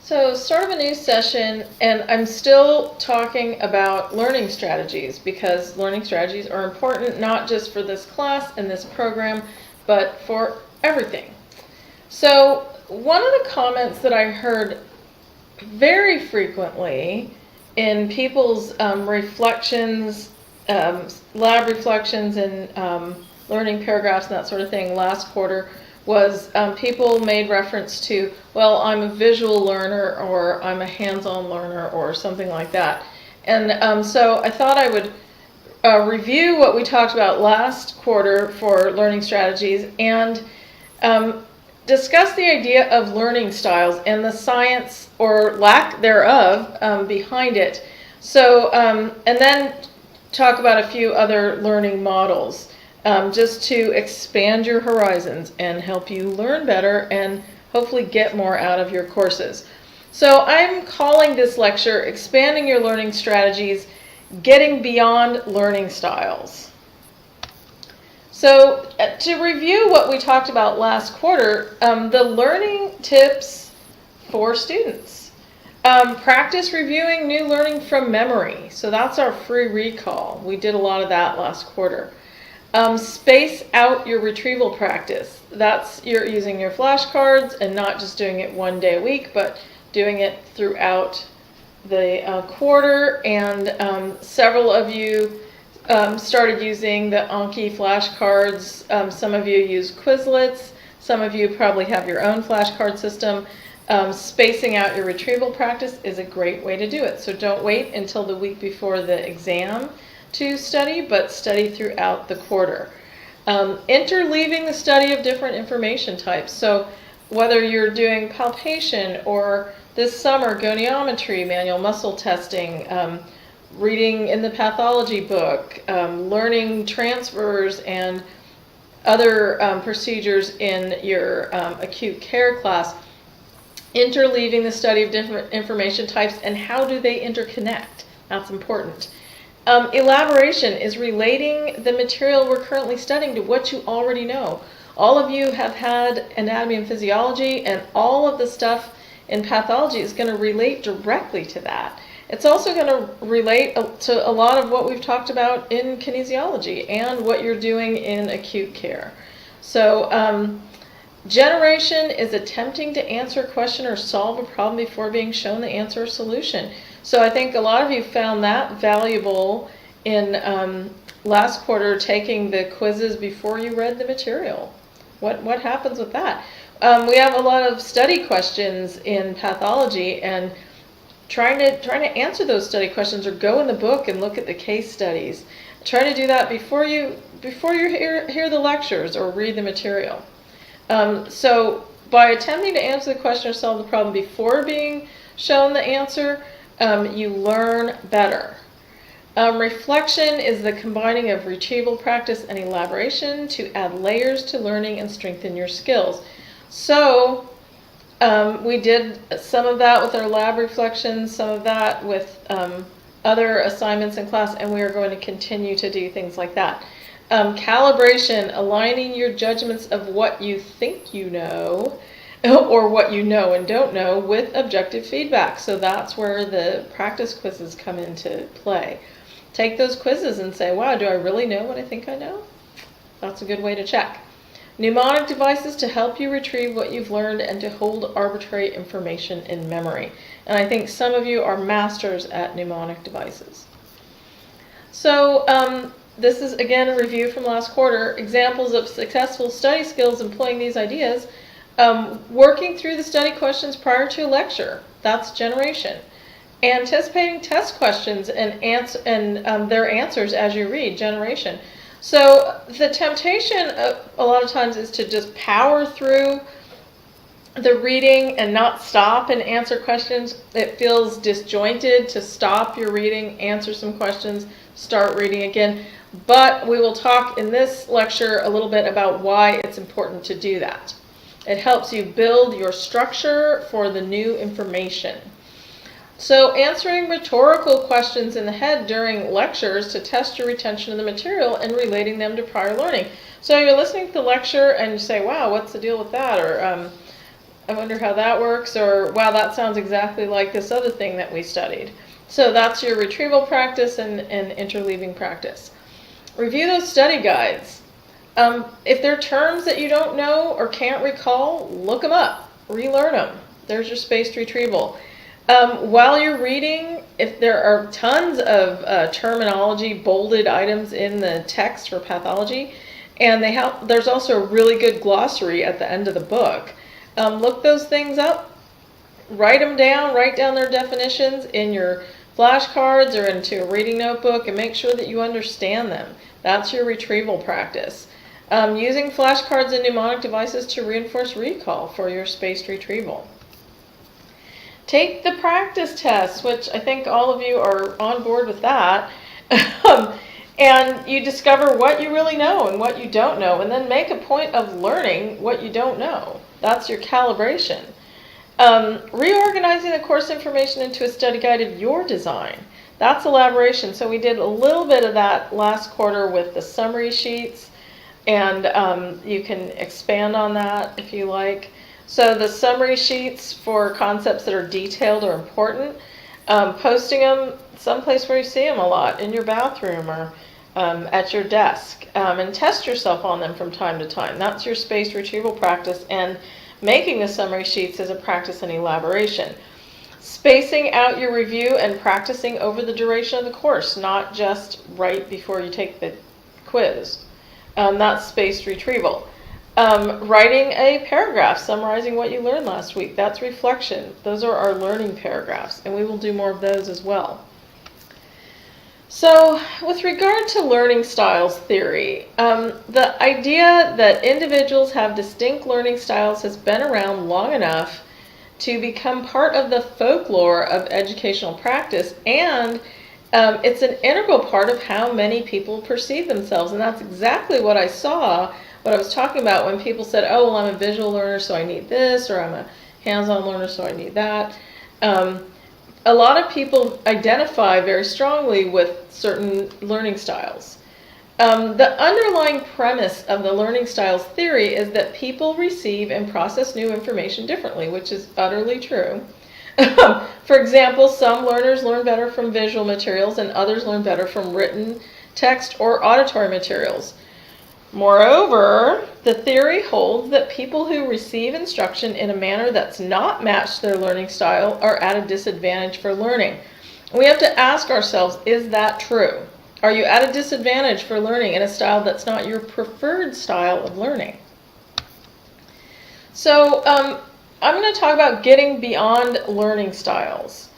So, start of a new session, and I'm still talking about learning strategies because learning strategies are important not just for this class and this program, but for everything. So, one of the comments that I heard very frequently in people's reflections, lab reflections, and learning paragraphs and that sort of thing last quarter was people made reference to, well, I'm a visual learner or I'm a hands-on learner or something like that. And so I thought I would review what we talked about last quarter for learning strategies and discuss the idea of learning styles and the science or lack thereof behind it. So, and then talk about a few other learning models. Just to expand your horizons and help you learn better and hopefully get more out of your courses. So I'm calling this lecture Expanding Your Learning Strategies, Getting Beyond Learning Styles. So to review what we talked about last quarter, the learning tips for students. Practice reviewing new learning from memory. So that's our free recall. We did a lot of that last quarter. Space out your retrieval practice. That's you're using your flashcards and not just doing it one day a week, but doing it throughout the quarter. And several of you started using the Anki flashcards. Some of you use Quizlets. Some of you probably have your own flashcard system. Spacing out your retrieval practice is a great way to do it. So don't wait until the week before the exam to study, but study throughout the quarter. Interleaving the study of different information types. So whether you're doing palpation or this summer goniometry, manual muscle testing, reading in the pathology book, learning transfers and other procedures in your acute care class, interleaving the study of different information types and how do they interconnect. That's important. Elaboration is relating the material we're currently studying to what you already know. All of you have had anatomy and physiology, and all of the stuff in pathology is going to relate directly to that. It's also going to relate to a lot of what we've talked about in kinesiology and what you're doing in acute care. So generation is attempting to answer a question or solve a problem before being shown the answer or solution. So I think a lot of you found that valuable in last quarter, taking the quizzes before you read the material. What happens with that? We have a lot of study questions in pathology, and trying to answer those study questions or go in the book and look at the case studies. Try to do that before you hear the lectures or read the material. So by attempting to answer the question or solve the problem before being shown the answer, you learn better. Reflection is the combining of retrieval practice and elaboration to add layers to learning and strengthen your skills. So we did some of that with our lab reflections, some of that with other assignments in class, and we are going to continue to do things like that. Calibration, aligning your judgments of what you think you know or what you know and don't know with objective feedback. So that's where the practice quizzes come into play. Take those quizzes and say, wow, do I really know what I think I know? That's a good way to check. Mnemonic devices to help you retrieve what you've learned and to hold arbitrary information in memory. And I think some of you are masters at mnemonic devices. So this is again a review from last quarter. Examples of successful study skills employing these ideas. Working through the study questions prior to a lecture, that's generation. Anticipating test questions and their answers as you read, generation. So the temptation a lot of times is to just power through the reading and not stop and answer questions. It feels disjointed to stop your reading, answer some questions, start reading again. But we will talk in this lecture a little bit about why it's important to do that. It helps you build your structure for the new information. So answering rhetorical questions in the head during lectures to test your retention of the material and relating them to prior learning. So you're listening to the lecture and you say, wow, what's the deal with that? Or I wonder how that works, or wow, that sounds exactly like this other thing that we studied. So that's your retrieval practice and interleaving practice. Review those study guides. If there are terms that you don't know or can't recall, look them up, relearn them. There's your spaced retrieval. While you're reading, if there are tons of terminology, bolded items in the text for pathology, and there's also a really good glossary at the end of the book. Look those things up, write them down, write down their definitions in your flashcards or into a reading notebook, and make sure that you understand them. That's your retrieval practice. Using flashcards and mnemonic devices to reinforce recall for your spaced retrieval. Take the practice tests, which I think all of you are on board with that. And you discover what you really know and what you don't know, and then make a point of learning what you don't know. That's your calibration. Reorganizing the course information into a study guide of your design. That's elaboration. So we did a little bit of that last quarter with the summary sheets, and you can expand on that if you like. So the summary sheets for concepts that are detailed or important, posting them someplace where you see them a lot, in your bathroom or at your desk, and test yourself on them from time to time. That's your spaced retrieval practice, and making the summary sheets is a practice in elaboration. Spacing out your review and practicing over the duration of the course, not just right before you take the quiz. That's spaced retrieval. Writing a paragraph summarizing what you learned last week. That's reflection. Those are our learning paragraphs, and we will do more of those as well. So, with regard to learning styles theory, the idea that individuals have distinct learning styles has been around long enough to become part of the folklore of educational practice, and it's an integral part of how many people perceive themselves. And that's exactly what I saw, what I was talking about when people said, oh, well, I'm a visual learner, so I need this, or I'm a hands-on learner, so I need that. A lot of people identify very strongly with certain learning styles. The underlying premise of the learning styles theory is that people receive and process new information differently, which is utterly true. For example, some learners learn better from visual materials and others learn better from written text or auditory materials. Moreover, the theory holds that people who receive instruction in a manner that's not matched their learning style are at a disadvantage for learning. We have to ask ourselves, is that true? Are you at a disadvantage for learning in a style that's not your preferred style of learning? So I'm going to talk about getting beyond learning styles.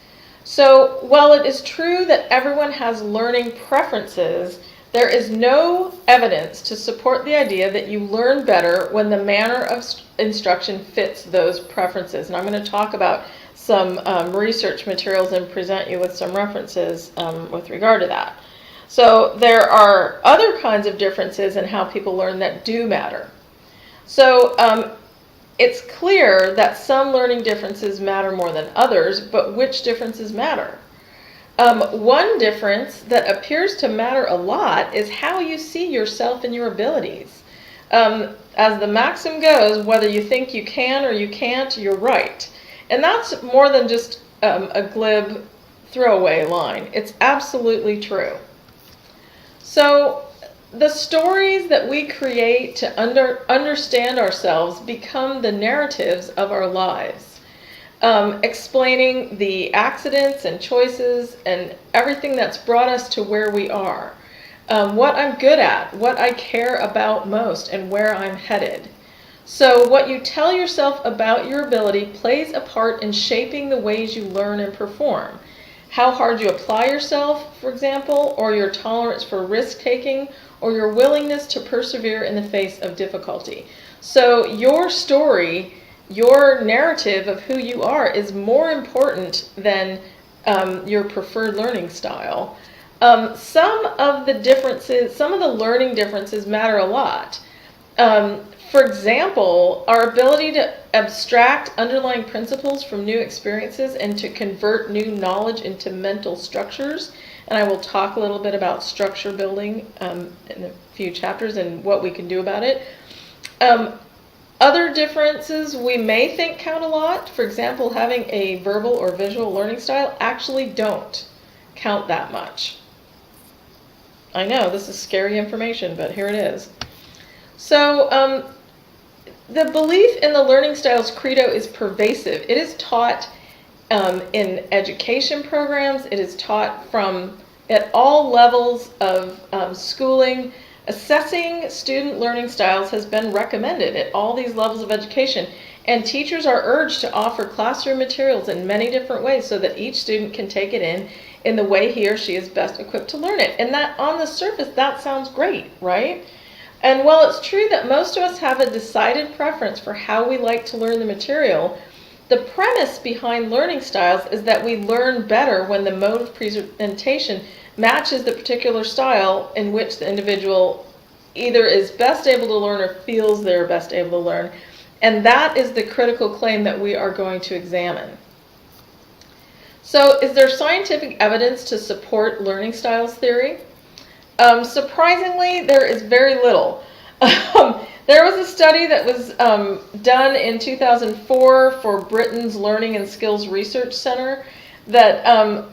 So while it is true that everyone has learning preferences, there is no evidence to support the idea that you learn better when the manner of instruction fits those preferences. And I'm going to talk about some research materials and present you with some references with regard to that. So there are other kinds of differences in how people learn that do matter. So it's clear that some learning differences matter more than others, but which differences matter? One difference that appears to matter a lot is how you see yourself and your abilities. As the maxim goes, whether you think you can or you can't, you're right. And that's more than just a glib throwaway line. It's absolutely true. So the stories that we create to understand ourselves become the narratives of our lives. Explaining the accidents and choices and everything that's brought us to where we are. What I'm good at, what I care about most, and where I'm headed. So what you tell yourself about your ability plays a part in shaping the ways you learn and perform. How hard you apply yourself, for example, or your tolerance for risk-taking, or your willingness to persevere in the face of difficulty. So your story, your narrative of who you are is more important than your preferred learning style. Some of the learning differences matter a lot. For example, our ability to abstract underlying principles from new experiences and to convert new knowledge into mental structures. And I will talk a little bit about structure building in a few chapters and what we can do about it. Other differences we may think count a lot, for example, having a verbal or visual learning style, actually don't count that much. I know, this is scary information, but here it is. So, the belief in the learning styles credo is pervasive. It is taught in education programs. It is taught at all levels of schooling. Assessing student learning styles has been recommended at all these levels of education, and teachers are urged to offer classroom materials in many different ways so that each student can take it in the way he or she is best equipped to learn it. And that, on the surface, that sounds great, right? And while it's true that most of us have a decided preference for how we like to learn the material, the premise behind learning styles is that we learn better when the mode of presentation matches the particular style in which the individual either is best able to learn or feels they're best able to learn. And that is the critical claim that we are going to examine. So, is there scientific evidence to support learning styles theory? Surprisingly, there is very little. There was a study that was done in 2004 for Britain's Learning and Skills Research Center that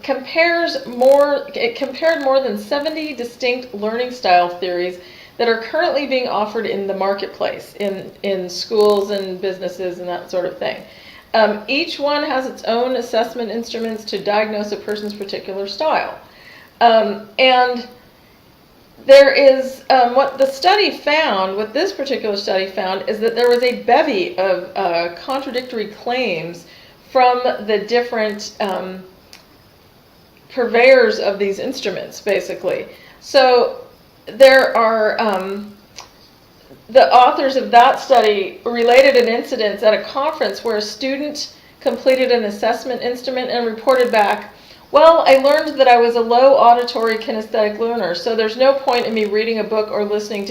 compared more than 70 distinct learning style theories that are currently being offered in the marketplace, in schools and businesses and that sort of thing. Each one has its own assessment instruments to diagnose a person's particular style. And there is, what this particular study found is that there was a bevy of contradictory claims from the different purveyors of these instruments, basically. So there are, the authors of that study related an incident at a conference where a student completed an assessment instrument and reported back, "Well, I learned that I was a low auditory kinesthetic learner, so there's no point in me reading a book or listening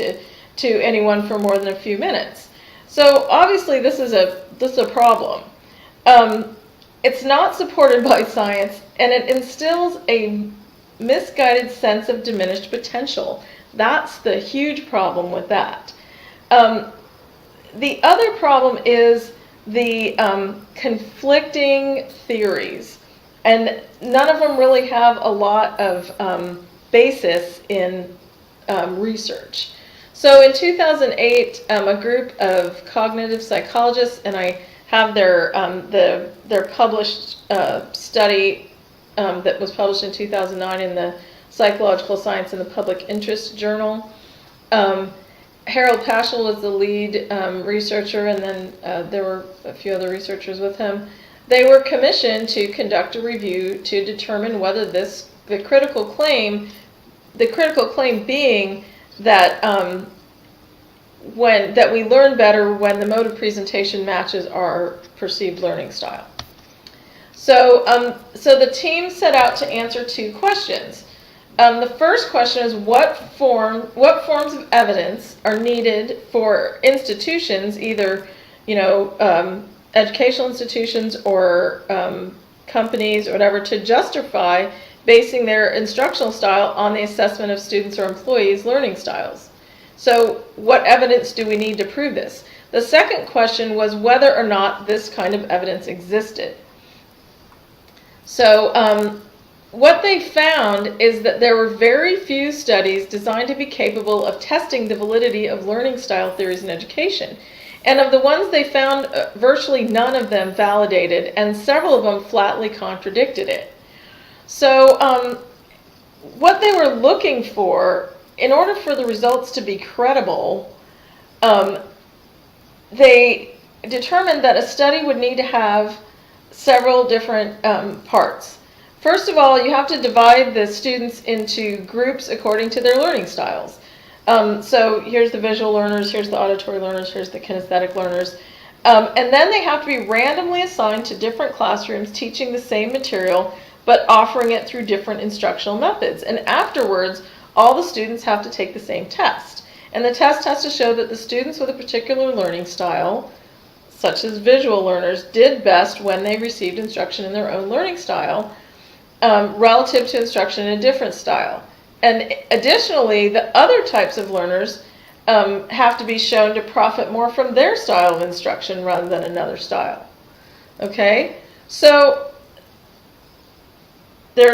to anyone for more than a few minutes." So obviously this is a problem. It's not supported by science, and it instills a misguided sense of diminished potential. That's the huge problem with that. The other problem is the conflicting theories, and none of them really have a lot of basis in research. So in 2008, a group of cognitive psychologists, and I have their published study that was published in 2009 in the Psychological Science and the Public Interest Journal. Harold Paschal was the lead researcher, and then there were a few other researchers with him. They were commissioned to conduct a review to determine whether the critical claim being that that we learn better when the mode of presentation matches our perceived learning style. So the team set out to answer two questions. The first question is what forms of evidence are needed for institutions, either educational institutions or companies or whatever, to justify basing their instructional style on the assessment of students or employees' learning styles. So what evidence do we need to prove this? The second question was whether or not this kind of evidence existed. So what they found is that there were very few studies designed to be capable of testing the validity of learning style theories in education. And of the ones they found, virtually none of them validated, and several of them flatly contradicted it. So what they were looking for, in order for the results to be credible, they determined that a study would need to have several different parts. First of all, you have to divide the students into groups according to their learning styles. So here's the visual learners, here's the auditory learners, here's the kinesthetic learners. And then they have to be randomly assigned to different classrooms teaching the same material, but offering it through different instructional methods. And afterwards, all the students have to take the same test. And the test has to show that the students with a particular learning style, such as visual learners, did best when they received instruction in their own learning style, relative to instruction in a different style. And additionally, the other types of learners have to be shown to profit more from their style of instruction rather than another style. Okay, so there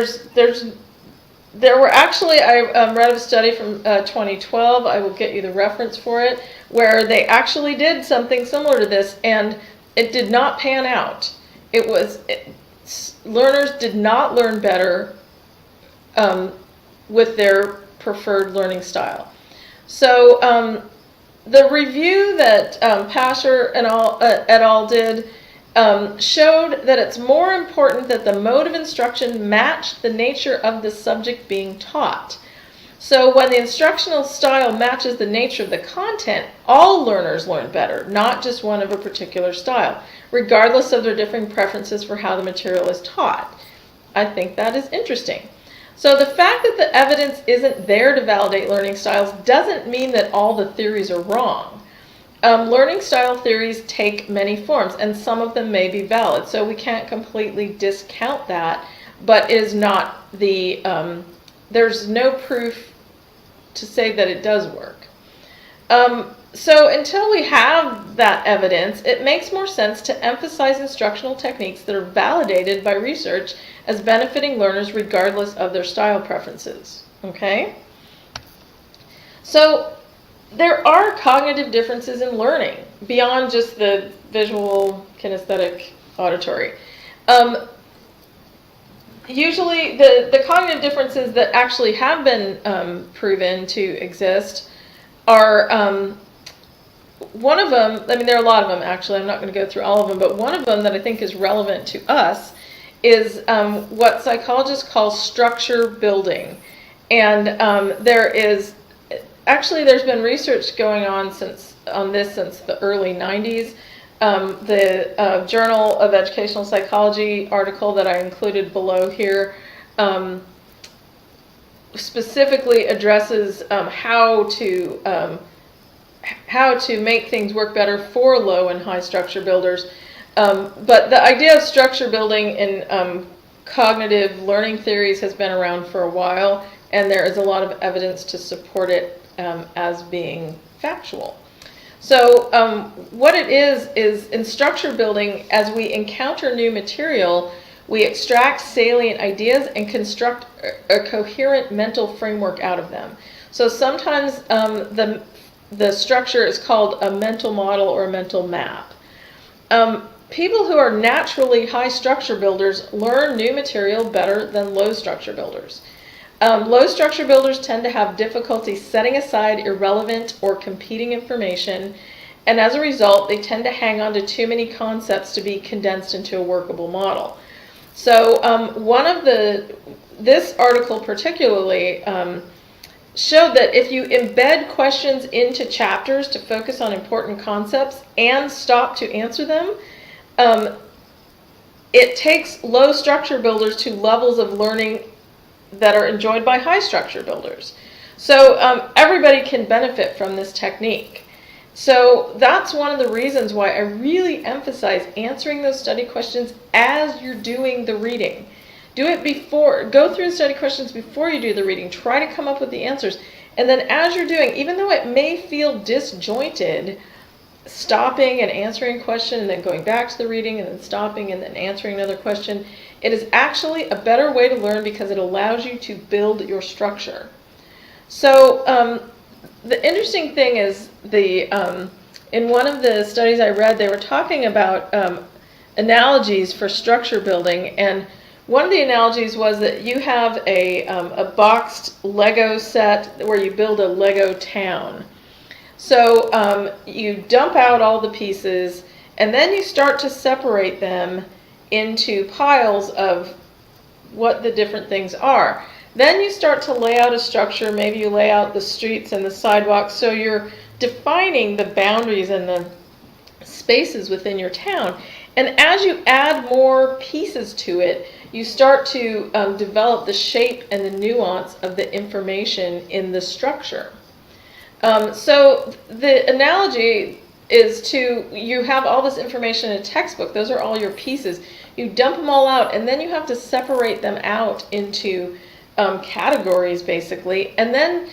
were actually, I read a study from 2012, I will get you the reference for it, where they actually did something similar to this, and it did not pan out. Learners did not learn better with their preferred learning style. So the review that Pasher and et al. Did showed that it's more important that the mode of instruction match the nature of the subject being taught. So when the instructional style matches the nature of the content, all learners learn better, not just one of a particular style, regardless of their differing preferences for how the material is taught. I think that is interesting. So the fact that the evidence isn't there to validate learning styles doesn't mean that all the theories are wrong. Learning style theories take many forms, and some of them may be valid, so we can't completely discount that, but it is not there's no proof to say that it does work. So until we have that evidence, it makes more sense to emphasize instructional techniques that are validated by research as benefiting learners regardless of their style preferences. Okay? So there are cognitive differences in learning beyond just the visual, kinesthetic, auditory. Usually the cognitive differences that actually have been proven to exist are, one of them, I mean there are a lot of them actually, I'm not going to go through all of them, but one of them that I think is relevant to us is what psychologists call structure building. And there's been research going on this since the early 90s. The Journal of Educational Psychology article that I included below here specifically addresses how to make things work better for low and high structure builders. But the idea of structure building in cognitive learning theories has been around for a while, and there is a lot of evidence to support it as being factual. So what it is in structure building, as we encounter new material, we extract salient ideas and construct a coherent mental framework out of them. So sometimes the structure is called a mental model or a mental map. People who are naturally high structure builders learn new material better than low structure builders. Low structure builders tend to have difficulty setting aside irrelevant or competing information, and as a result, they tend to hang on to too many concepts to be condensed into a workable model. So this article particularly showed that if you embed questions into chapters to focus on important concepts and stop to answer them, it takes low structure builders to levels of learning that are enjoyed by high structure builders. So everybody can benefit from this technique. So that's one of the reasons why I really emphasize answering those study questions as you're doing the reading. Do it before, go through the study questions before you do the reading. Try to come up with the answers. And then as you're doing, even though it may feel disjointed, stopping and answering a question and then going back to the reading and then stopping and then answering another question, it is actually a better way to learn because it allows you to build your structure. So the interesting thing is in one of the studies I read, they were talking about analogies for structure building, and one of the analogies was that you have a boxed Lego set where you build a Lego town. So you dump out all the pieces, and then you start to separate them into piles of what the different things are. Then you start to lay out a structure. Maybe you lay out the streets and the sidewalks, so you're defining the boundaries and the spaces within your town. And as you add more pieces to it, you start to develop the shape and the nuance of the information in the structure. So the analogy is you have all this information in a textbook. Those are all your pieces. You dump them all out, and then you have to separate them out into categories, basically. And then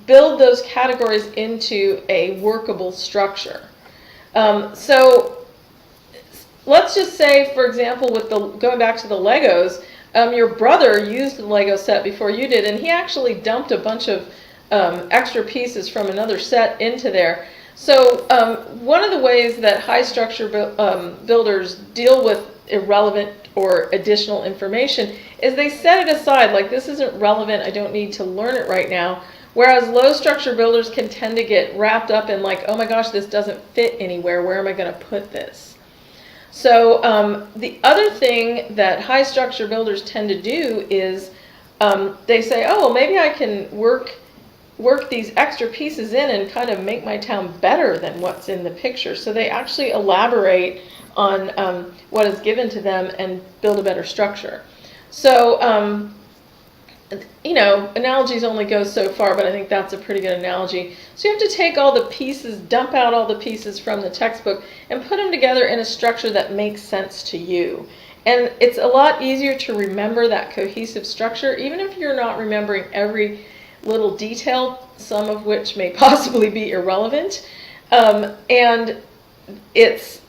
build those categories into a workable structure. So let's just say, for example, with going back to the Legos, your brother used the Lego set before you did, and he actually dumped a bunch of extra pieces from another set into there. So one of the ways that high structure builders deal with irrelevant or additional information is they set it aside, like this isn't relevant, I don't need to learn it right now. Whereas low structure builders can tend to get wrapped up in like, oh my gosh, this doesn't fit anywhere, where am I going to put this? So the other thing that high structure builders tend to do is they say, oh, well, maybe I can work these extra pieces in and kind of make my town better than what's in the picture. So they actually elaborate on what is given to them and build a better structure. So, analogies only go so far, but I think that's a pretty good analogy. So you have to take all the pieces, dump out all the pieces from the textbook, and put them together in a structure that makes sense to you. And it's a lot easier to remember that cohesive structure, even if you're not remembering every little detail, some of which may possibly be irrelevant. And it's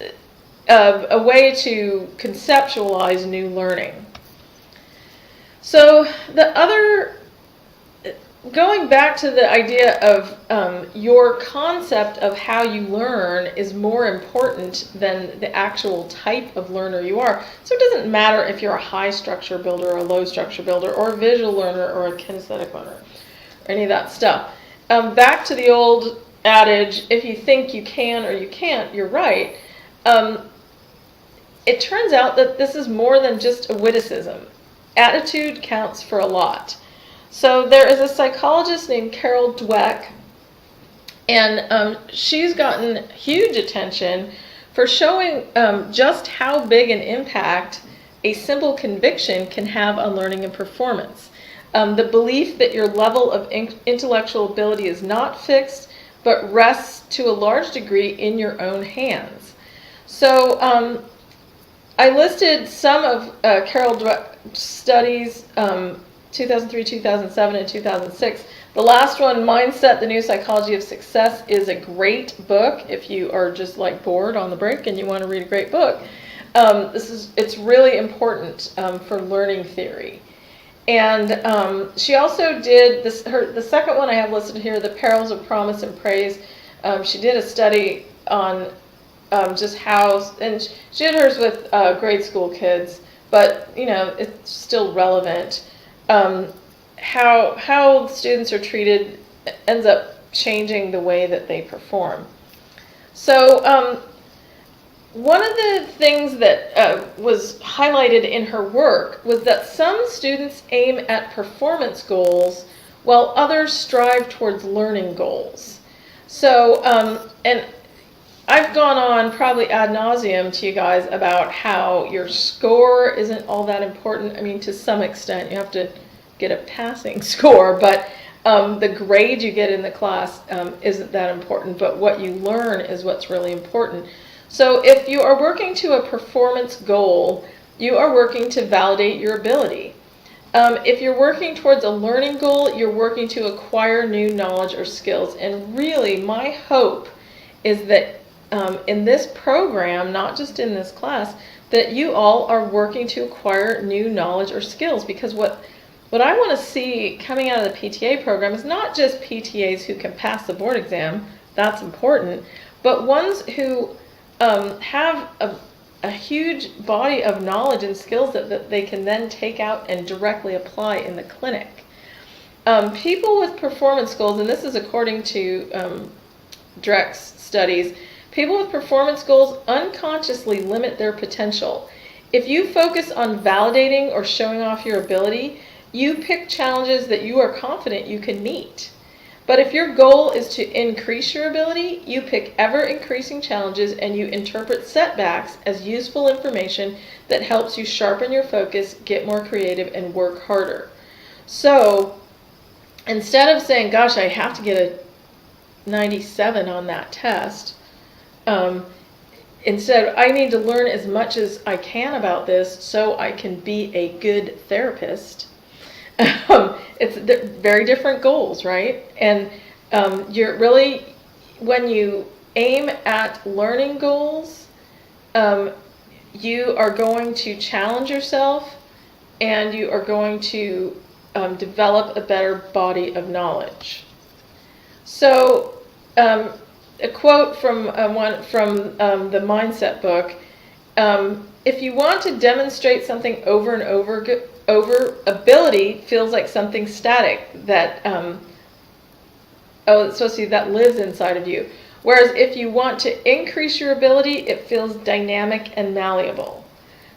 a way to conceptualize new learning. So going back to the idea of your concept of how you learn is more important than the actual type of learner you are. So it doesn't matter if you're a high structure builder or a low structure builder or a visual learner or a kinesthetic learner or any of that stuff. Back to the old adage, if you think you can or you can't, you're right. It turns out that this is more than just a witticism. Attitude counts for a lot. So there is a psychologist named Carol Dweck, and she's gotten huge attention for showing just how big an impact a simple conviction can have on learning and performance. The belief that your level of intellectual ability is not fixed, but rests to a large degree in your own hands. So I listed some of Carol Dweck's studies, 2003, 2007, and 2006. The last one, Mindset, The New Psychology of Success, is a great book if you are just like bored on the break and you want to read a great book. It's really important for learning theory. And she also did the second one I have listed here, The Perils of Promise and Praise. She did a study on just how, and she did hers with grade school kids, but it's still relevant. How students are treated ends up changing the way that they perform. So one of the things that was highlighted in her work was that some students aim at performance goals while others strive towards learning goals. So, and I've gone on probably ad nauseum to you guys about how your score isn't all that important. I mean, to some extent, you have to get a passing score, but the grade you get in the class isn't that important, but what you learn is what's really important. So if you are working to a performance goal, you are working to validate your ability. If you're working towards a learning goal, you're working to acquire new knowledge or skills. And really, my hope is that in this program, not just in this class, that you all are working to acquire new knowledge or skills. Because what I want to see coming out of the PTA program is not just PTAs who can pass the board exam, that's important, but ones who have a huge body of knowledge and skills that they can then take out and directly apply in the clinic. People with performance goals, and this is according to Dweck's studies, people with performance goals unconsciously limit their potential. If you focus on validating or showing off your ability, you pick challenges that you are confident you can meet. But if your goal is to increase your ability, you pick ever-increasing challenges and you interpret setbacks as useful information that helps you sharpen your focus, get more creative, and work harder. So instead of saying, gosh, I have to get a 97 on that test, instead, I need to learn as much as I can about this so I can be a good therapist. It's very different goals, right? And you're really, when you aim at learning goals, you are going to challenge yourself, and you are going to develop a better body of knowledge. So, a quote from the Mindset book: if you want to demonstrate something over and over, ability feels like something static that it's supposed to be that lives inside of you. Whereas if you want to increase your ability, it feels dynamic and malleable.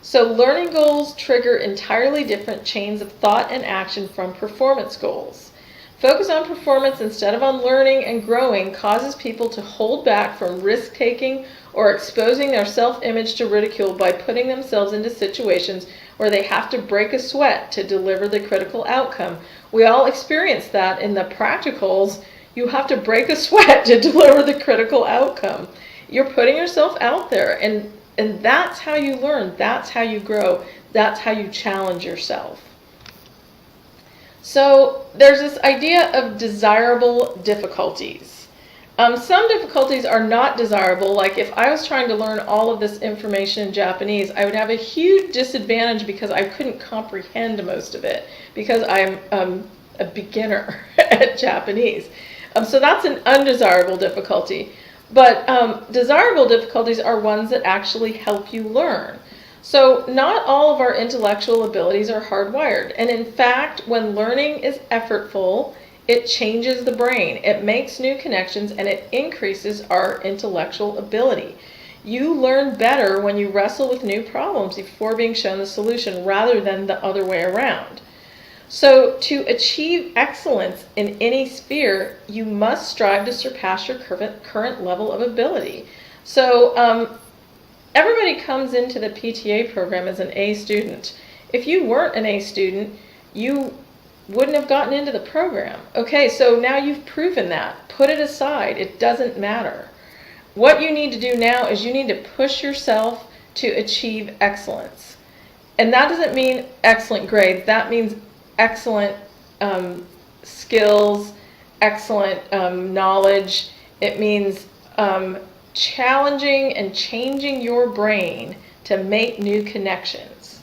So learning goals trigger entirely different chains of thought and action from performance goals. Focus on performance instead of on learning and growing causes people to hold back from risk-taking or exposing their self-image to ridicule by putting themselves into situations where they have to break a sweat to deliver the critical outcome. We all experience that in the practicals. You have to break a sweat to deliver the critical outcome. You're putting yourself out there, and that's how you learn, that's how you grow, that's how you challenge yourself. So there's this idea of desirable difficulties. Some difficulties are not desirable. Like if I was trying to learn all of this information in Japanese, I would have a huge disadvantage because I couldn't comprehend most of it because I'm a beginner at Japanese. So that's an undesirable difficulty. But desirable difficulties are ones that actually help you learn. So not all of our intellectual abilities are hardwired. And in fact, when learning is effortful, it changes the brain. It makes new connections and it increases our intellectual ability. You learn better when you wrestle with new problems before being shown the solution rather than the other way around. So to achieve excellence in any sphere, you must strive to surpass your current level of ability. So everybody comes into the PTA program as an A student. If you weren't an A student, you wouldn't have gotten into the program. Okay, so now you've proven that. Put it aside. It doesn't matter. What you need to do now is you need to push yourself to achieve excellence. And that doesn't mean excellent grade. That means excellent skills, excellent knowledge. It means challenging and changing your brain to make new connections.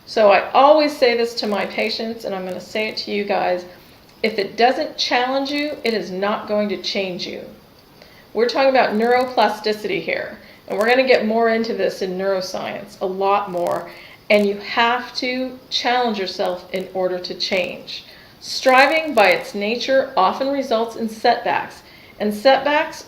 So I always say this to my patients, and I'm going to say it to you guys. If it doesn't challenge you, it is not going to change you. We're talking about neuroplasticity here, and we're going to get more into this in neuroscience, a lot more. And you have to challenge yourself in order to change. Striving by its nature often results in setbacks, and setbacks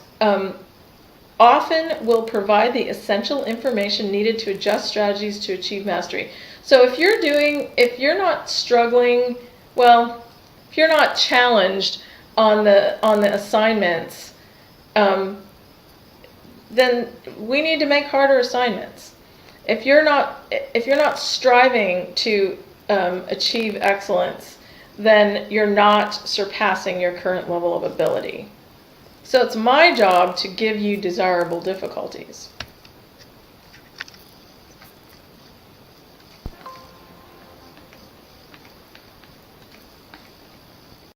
often will provide the essential information needed to adjust strategies to achieve mastery. So if you're not struggling, well, if you're not challenged on the assignments, then we need to make harder assignments. If you're not striving to achieve excellence, then you're not surpassing your current level of ability. So it's my job to give you desirable difficulties.